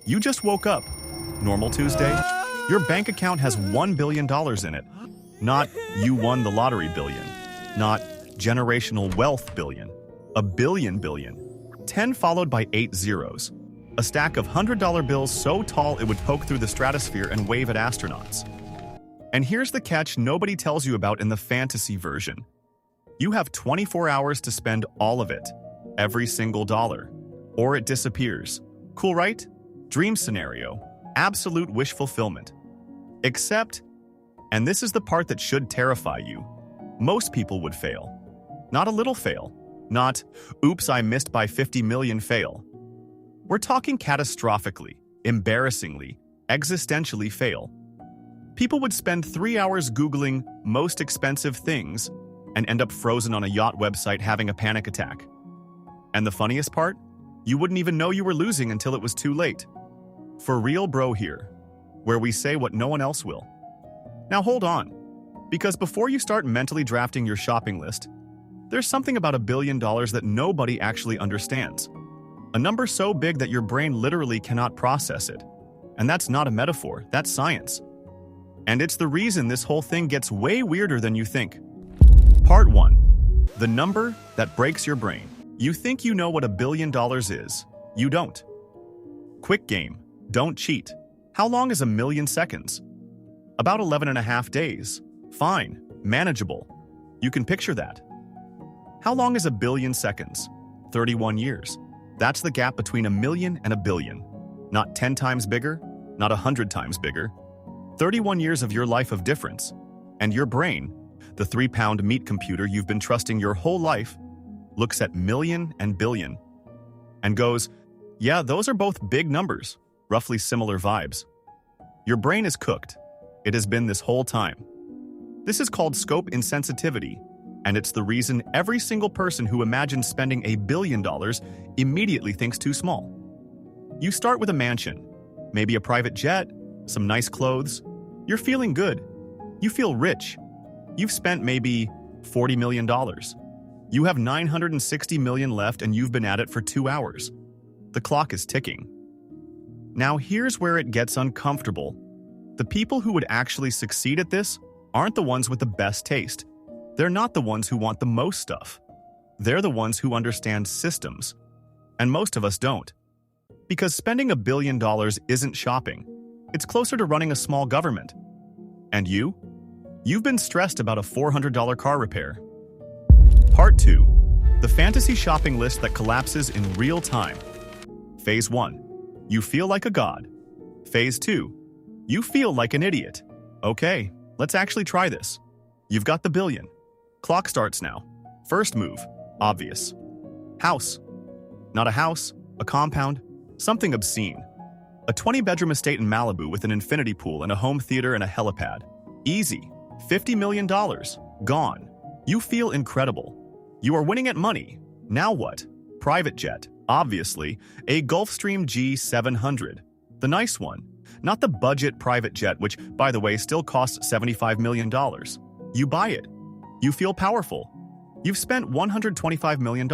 You just woke up. Normal Tuesday? Your bank account has $1 billion in it. Not you won the lottery billion. Not generational wealth billion. A billion billion. 10 followed by 8 zeros. A stack of $100 bills so tall it would poke through the stratosphere and wave at astronauts. And here's the catch nobody tells you about in the fantasy version. You have 24 hours to spend all of it. Every single dollar. Or it disappears. Cool, right? Dream scenario. Absolute wish fulfillment. Except, and this is the part that should terrify you, most people would fail. Not a little fail. Not, oops, I missed by 50 million fail. We're talking catastrophically, embarrassingly, existentially fail. People would spend 3 hours Googling most expensive things and end up frozen on a yacht website having a panic attack. And the funniest part? You wouldn't even know you were losing until it was too late. For real bro here, where we say what no one else will. Now hold on, because before you start mentally drafting your shopping list, there's something about $1 billion that nobody actually understands. A number so big that your brain literally cannot process it. And that's not a metaphor, that's science. And it's the reason this whole thing gets way weirder than you think. Part 1. The number that breaks your brain. You think you know what $1 billion is. You don't. Quick game. Don't cheat. How long is 1,000,000 seconds? About 11.5 days. Fine. Manageable. You can picture that. How long is 1 billion seconds? 31 years. That's the gap between 1 million and 1 billion. Not 10 times bigger, not 100 times bigger. 31 years of your life of difference. And your brain, the 3-pound meat computer you've been trusting your whole life, looks at million and billion and goes, yeah, those are both big numbers, roughly similar vibes. Your brain is cooked. It has been this whole time. This is called scope insensitivity, and it's the reason every single person who imagines spending $1 billion immediately thinks too small. You start with a mansion, maybe a private jet, some nice clothes. You're feeling good. You feel rich. You've spent maybe $40 million. You have 960 million left and you've been at it for 2 hours. The clock is ticking. Now here's where it gets uncomfortable. The people who would actually succeed at this aren't the ones with the best taste. They're not the ones who want the most stuff. They're the ones who understand systems. And most of us don't. Because spending $1 billion isn't shopping. It's closer to running a small government. And you? You've been stressed about a $400 car repair. Part 2. The fantasy shopping list that collapses in real time. Phase 1. You feel like a god. Phase 2. You feel like an idiot. Okay, let's actually try this. You've got the billion. Clock starts now. First move. Obvious. House. Not a house, a compound, something obscene. A 20-bedroom estate in Malibu with an infinity pool and a home theater and a helipad. Easy. $50 million. Gone. You feel incredible. You are winning at money. Now what? Private jet. Obviously, a Gulfstream G700. The nice one. Not the budget private jet, which, by the way, still costs $75 million. You buy it. You feel powerful. You've spent $125 million.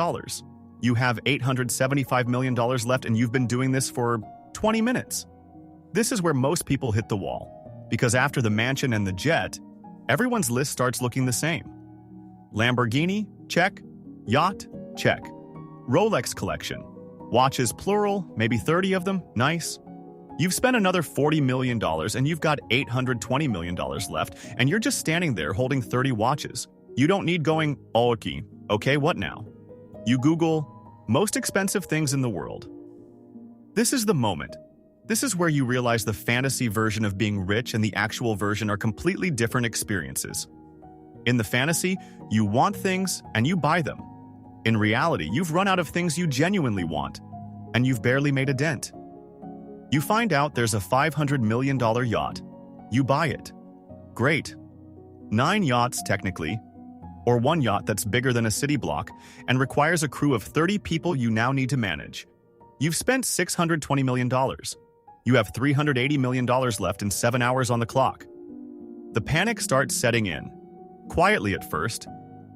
You have $875 million left and you've been doing this for 20 minutes. This is where most people hit the wall. Because after the mansion and the jet, everyone's list starts looking the same. Lamborghini? Check. Yacht? Check. Rolex collection. Watches plural, maybe 30 of them, nice. You've spent another $40 million and you've got $820 million left, and you're just standing there holding 30 watches. You don't need going, oh, okay, what now? You Google, most expensive things in the world. This is the moment. This is where you realize the fantasy version of being rich and the actual version are completely different experiences. In the fantasy, you want things and you buy them. In reality, you've run out of things you genuinely want, and you've barely made a dent. You find out there's a $500 million yacht. You buy it. Great. 9 yachts, technically, or 1 yacht that's bigger than a city block and requires a crew of 30 people you now need to manage. You've spent $620 million. You have $380 million left and 7 hours on the clock. The panic starts setting in. Quietly at first,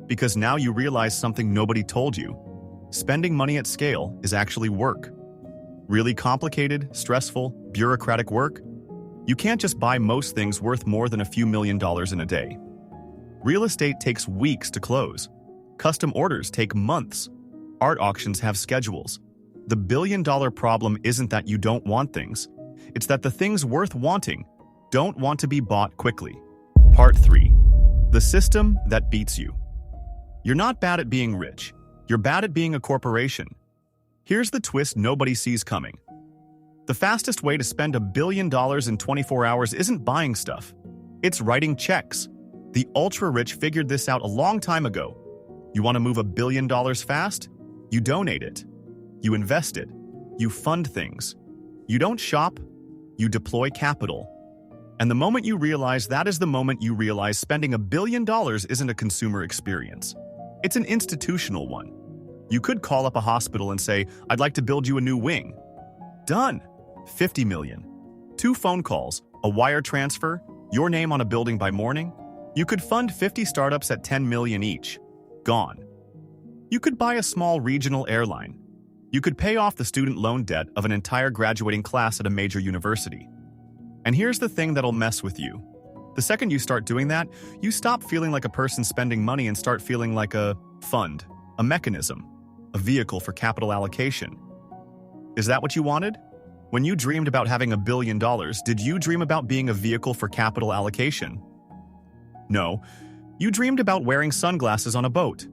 because now you realize something nobody told you. Spending money at scale is actually work. Really complicated, stressful, bureaucratic work? You can't just buy most things worth more than a few $1,000,000 in a day. Real estate takes weeks to close. Custom orders take months. Art auctions have schedules. The $1 billion problem isn't that you don't want things. It's that the things worth wanting don't want to be bought quickly. Part 3. The system that beats you. You're not bad at being rich. You're bad at being a corporation. Here's the twist nobody sees coming. The fastest way to spend $1 billion in 24 hours isn't buying stuff. It's writing checks. The ultra-rich figured this out a long time ago. You want to move $1 billion fast? You donate it. You invest it. You fund things. You don't shop. You deploy capital. And the moment you realize that is the moment you realize spending $1 billion isn't a consumer experience. It's an institutional one. You could call up a hospital and say, "I'd like to build you a new wing." Done. 50 million. 2 phone calls, a wire transfer, your name on a building by morning. You could fund 50 startups at 10 million each. Gone. You could buy a small regional airline. You could pay off the student loan debt of an entire graduating class at a major university. And here's the thing that'll mess with you. The second you start doing that, you stop feeling like a person spending money and start feeling like a fund, a mechanism, a vehicle for capital allocation. Is that what you wanted? When you dreamed about having $1 billion, did you dream about being a vehicle for capital allocation? No, you dreamed about wearing sunglasses on a boat.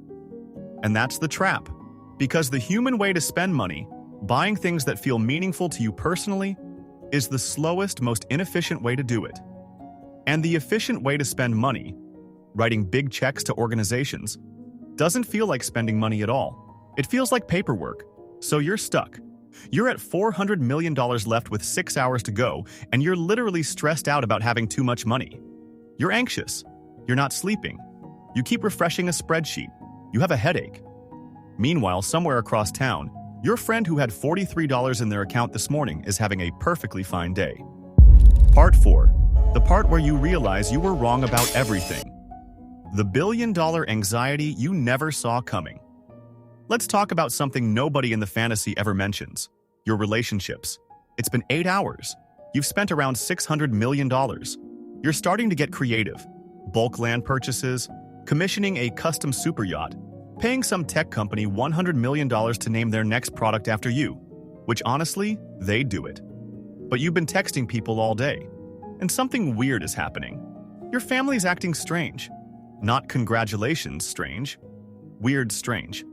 And that's the trap. Because the human way to spend money, buying things that feel meaningful to you personally, is the slowest, most inefficient way to do it. And the efficient way to spend money, writing big checks to organizations, doesn't feel like spending money at all. It feels like paperwork. So you're stuck. You're at $400 million left with 6 hours to go, and you're literally stressed out about having too much money. You're anxious. You're not sleeping. You keep refreshing a spreadsheet. You have a headache. Meanwhile, somewhere across town, your friend who had $43 in their account this morning is having a perfectly fine day. Part 4. The part where you realize you were wrong about everything. The $1 billion anxiety you never saw coming. Let's talk about something nobody in the fantasy ever mentions. Your relationships. It's been 8 hours. You've spent around $600 million. You're starting to get creative. Bulk land purchases, commissioning a custom super yacht, paying some tech company $100 million to name their next product after you, which honestly, they'd do it. But you've been texting people all day, and something weird is happening. Your family's acting strange. Not congratulations strange. Weird strange.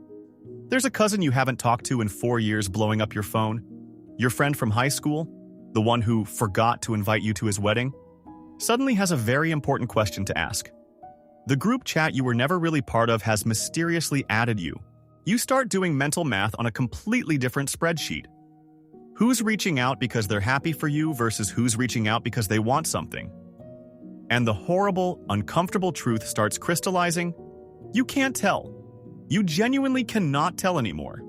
There's a cousin you haven't talked to in 4 years blowing up your phone. Your friend from high school, the one who forgot to invite you to his wedding, suddenly has a very important question to ask. The group chat you were never really part of has mysteriously added you. You start doing mental math on a completely different spreadsheet. Who's reaching out because they're happy for you versus who's reaching out because they want something? And the horrible, uncomfortable truth starts crystallizing. You can't tell. You genuinely cannot tell anymore.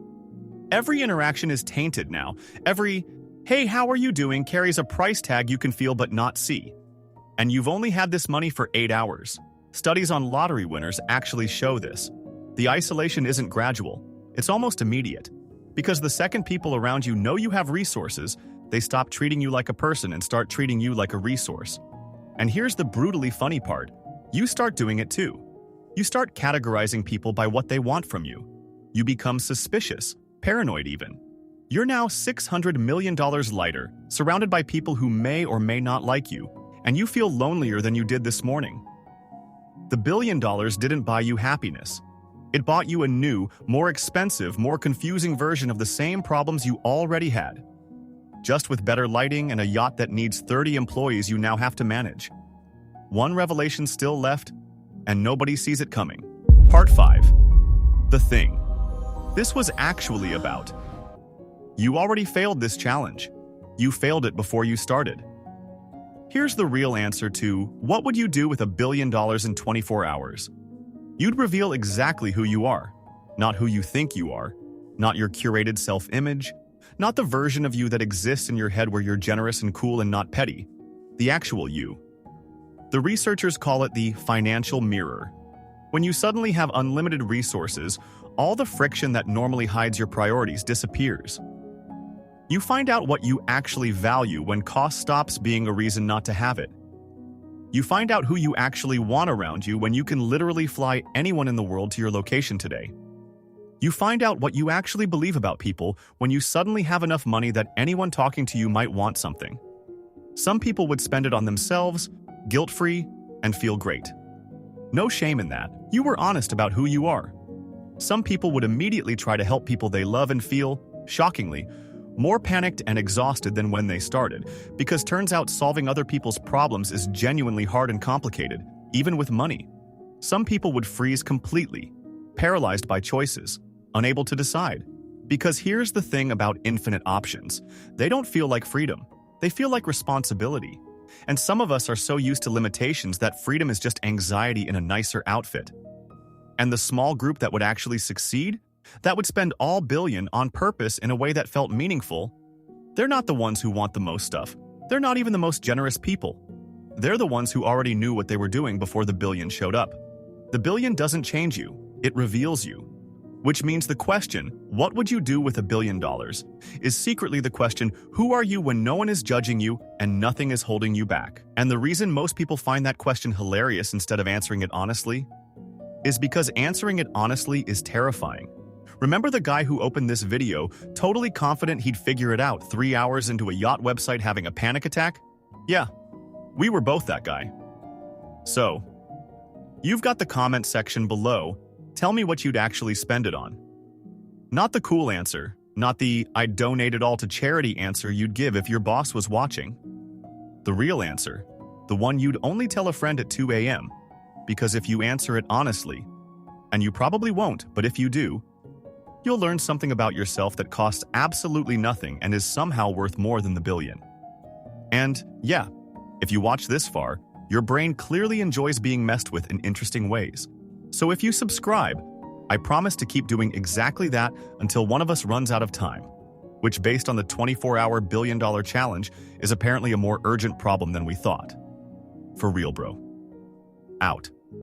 Every interaction is tainted now. Every, "Hey, how are you doing?" carries a price tag you can feel but not see. And you've only had this money for 8 hours. Studies on lottery winners actually show this. The isolation isn't gradual. It's almost immediate. Because the second people around you know you have resources, they stop treating you like a person and start treating you like a resource. And here's the brutally funny part. You start doing it too. You start categorizing people by what they want from you. You become suspicious, paranoid even. You're now $600 million lighter, surrounded by people who may or may not like you, and you feel lonelier than you did this morning. The $1 billion didn't buy you happiness. It bought you a new, more expensive, more confusing version of the same problems you already had. Just with better lighting and a yacht that needs 30 employees you now have to manage. One revelation still left, and nobody sees it coming. Part 5. The Thing. This was actually about. You already failed this challenge. You failed it before you started. Here's the real answer to, what would you do with $1 billion in 24 hours? You'd reveal exactly who you are, not who you think you are, not your curated self-image, not the version of you that exists in your head where you're generous and cool and not petty, the actual you. The researchers call it the financial mirror. When you suddenly have unlimited resources, all the friction that normally hides your priorities disappears. You find out what you actually value when cost stops being a reason not to have it. You find out who you actually want around you when you can literally fly anyone in the world to your location today. You find out what you actually believe about people when you suddenly have enough money that anyone talking to you might want something. Some people would spend it on themselves, guilt-free, and feel great. No shame in that. You were honest about who you are. Some people would immediately try to help people they love and feel, shockingly, more panicked and exhausted than when they started, because turns out solving other people's problems is genuinely hard and complicated, even with money. Some people would freeze completely, paralyzed by choices, unable to decide. Because here's the thing about infinite options. They don't feel like freedom. They feel like responsibility. And some of us are so used to limitations that freedom is just anxiety in a nicer outfit. And the small group that would actually succeed, that would spend all billion on purpose in a way that felt meaningful, they're not the ones who want the most stuff. They're not even the most generous people. They're the ones who already knew what they were doing before the billion showed up. The billion doesn't change you, it reveals you. Which means the question, what would you do with $1 billion, is secretly the question, who are you when no one is judging you and nothing is holding you back? And the reason most people find that question hilarious instead of answering it honestly is because answering it honestly is terrifying. Remember the guy who opened this video totally confident he'd figure it out 3 hours into a yacht website having a panic attack? Yeah, we were both that guy. So, you've got the comment section below. Tell me what you'd actually spend it on. Not the cool answer, not the "I'd donate it all to charity" answer you'd give if your boss was watching. The real answer, the one you'd only tell a friend at 2 a.m., because if you answer it honestly, and you probably won't, but if you do, you'll learn something about yourself that costs absolutely nothing and is somehow worth more than the billion. And yeah, if you watch this far, your brain clearly enjoys being messed with in interesting ways. So if you subscribe, I promise to keep doing exactly that until one of us runs out of time, which based on the 24-hour billion-dollar challenge is apparently a more urgent problem than we thought. For real, bro. Out.